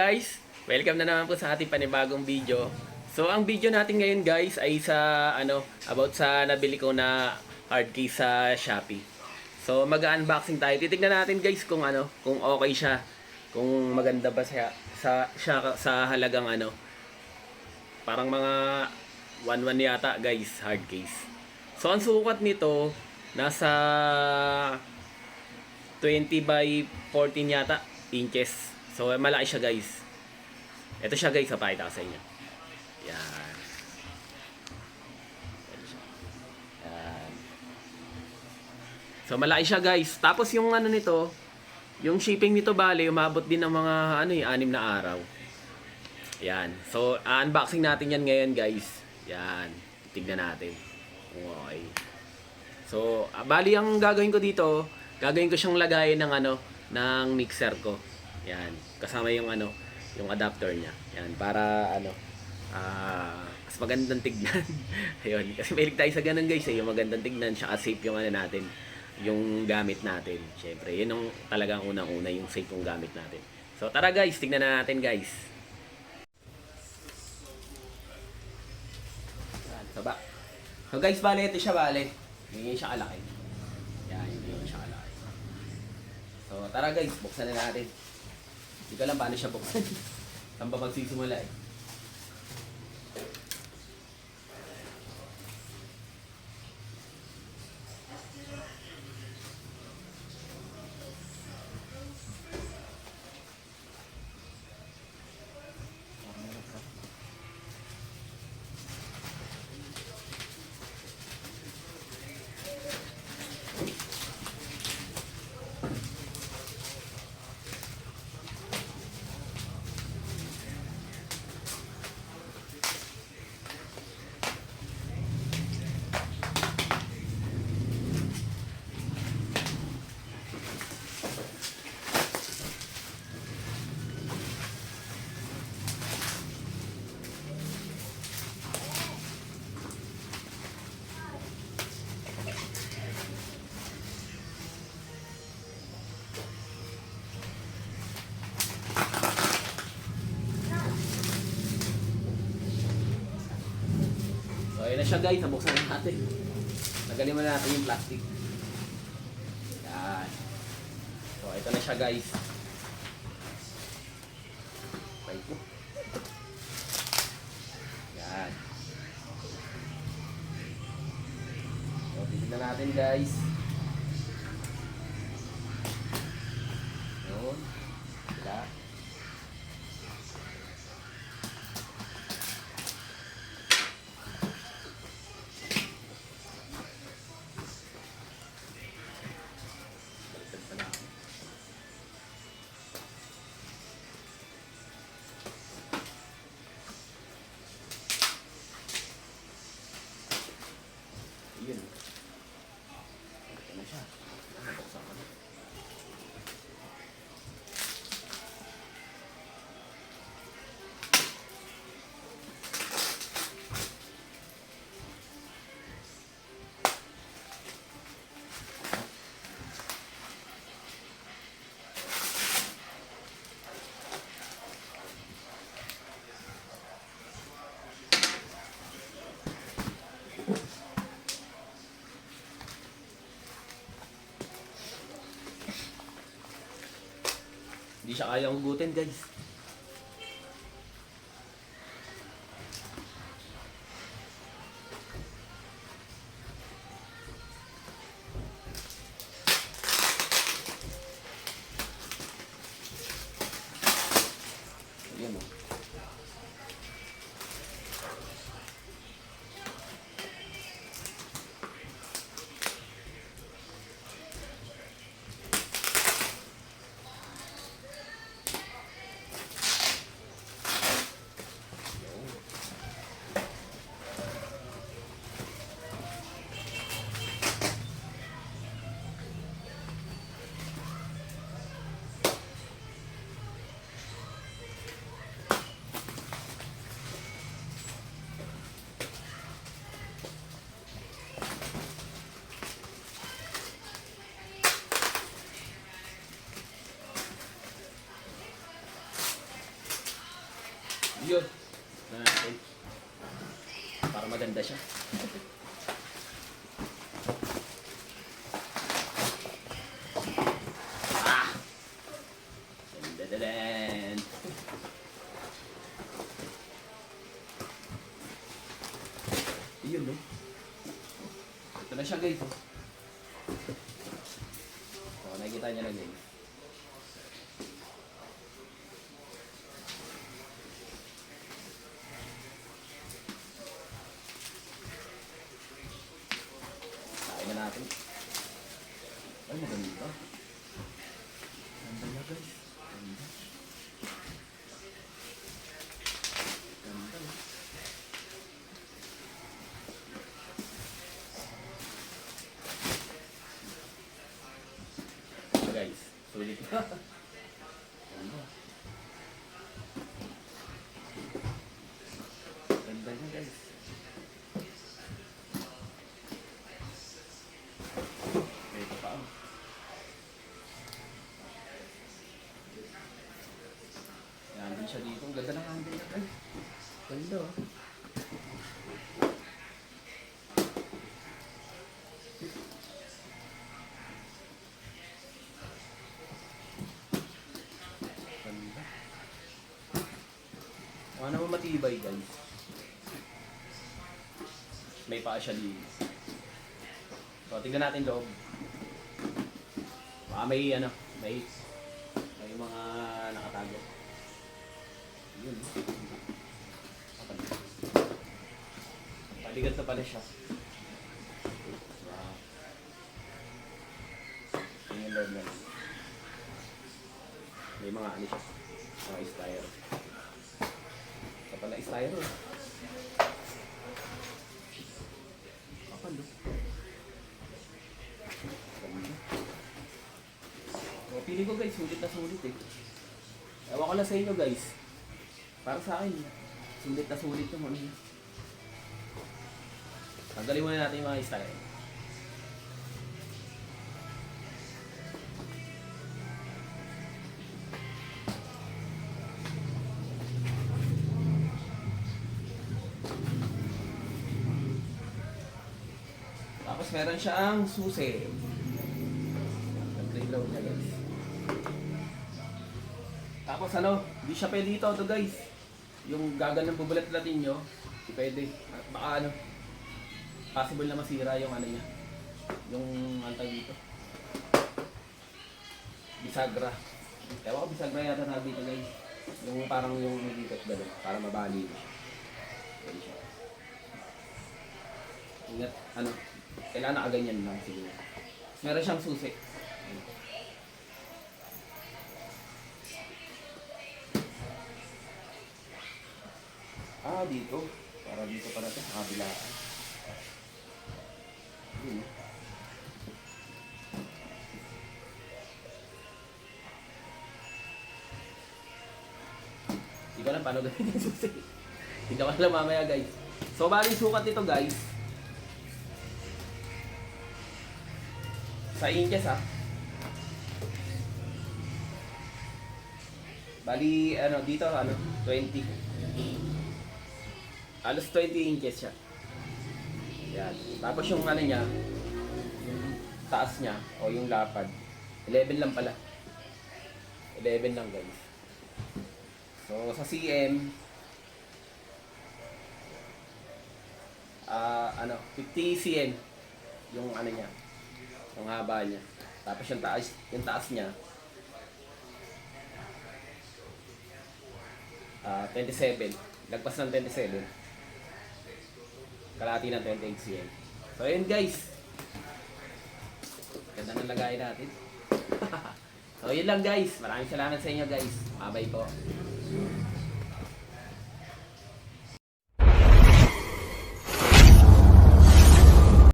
guys! Welcome na naman po sa ating panibagong video. So ang video natin ngayon guys ay sa about sa nabili ko na hard case sa Shopee. So mag-unboxing tayo. Titingnan natin guys kung kung okay siya. Kung maganda ba siya sa halagang parang mga 1.1 yata guys, hard case. So ang sukat nito nasa 20 by 14 yata inches. So, malaki siya guys. Ito siya guys, papakita ko sa inyo. Yan. Yan. So, malaki siya guys. Tapos yung nito, yung shipping nito bale, umabot din ng mga 6 na araw. Yan. So, unboxing natin yan ngayon guys. Yan. Tignan natin. Okay. So, bali ang gagawin ko dito, gagawin ko siyang lagayin ng ng mixer ko. Yan, kasama yung yung adapter niya. Yan, para mas magandang tignan. Ayun, kasi mahilig tayo sa ganun guys, yung magandang tignan, siya safe yung natin, yung gamit natin. Syempre, yun yung talagang unang-una, yung safe yung gamit natin. So, tara guys, tignan na natin guys. Yan, baba. So guys, bale, ito siya bale. Hindi siya kalaki. Yan, hindi siya kalaki. So, tara guys, buksan na natin. Hindi ko alam paano siya buksan. Saan ba magsisimula eh. Ayan na siya guys, nabuksan na natin. Tagalin muna natin yung plastic. Yan. So ito na siya guys. Okay po. Yan. So titignan natin guys. Yun. Sila. Yun. Ito na siya. Nabuksan ko na. Hindi siya kayang hugutin guys. Ayan o. na natin. Para maganda siya. Ah! Dadadadan! Iyon, no? Ito na siya, guys. Oh, nakikita niya na, guys. Kain na natin. Ay, maganda. Ganda na, guys. Ganda. Ganda. Guys, sulit na. Ganda. Ganda niya, guys. Ito pa. Yan din siya dito. Ang ganda ng handle niya, guys. Ganda, oh. Ganda. Mukha naman matibay, guys. May paa siya dito. So, tingnan natin loob. Baka may ano, may mga nakatago. Yun. Paligat na pala siya. Wow. Yun yung loob na. May mga ano siya. Mga styro. Ito pala styro. Kapal, no? So, pili ko, guys, sulit na sulit eh. Ewan ko lang sa inyo, guys. Para sa akin, sulit na sulit yung ano. Tanggalin muna natin yung mga style. Tapos meron siyang susi. Nag-playground niya, guys. Tapos ano, hindi siya pwede ito, guys. Yung gagal ng bubulat-latin nyo, hindi pwede. Baka ano, possible na masira yung ano niya. Yung antay dito. Bisagra. Ewan ko, bisagra yata na dito, guys. Yung parang yung nagikot gano'n, para mabali siya. Pwede siya. Ingat, ano, kailangan nakaganyan lang siguro. Meron siyang susi. Ah, dito. Para dito pala ito. Kabilaan. Yun. Hindi ko alam paano gawin yung susi. Hindi ko alam mamaya, guys. So, bali sukat nito, guys. Sa inches, ha. Bali, ano, dito, ano, 20. Alos 20 inches siya. Yan. Tapos yung ano niya, yung taas niya, o yung lapad, 11 lang pala. 11 lang, guys. So, sa cm, ano, 50 cm yung ano niya, yung haba niya. Tapos yung taas niya, 27. Lagpas ng 27. Kalahati ng 28 cm. So, yun, guys. Ganda ng lagay natin. So, yun lang, guys. Maraming salamat sa inyo, guys. Bye-bye po.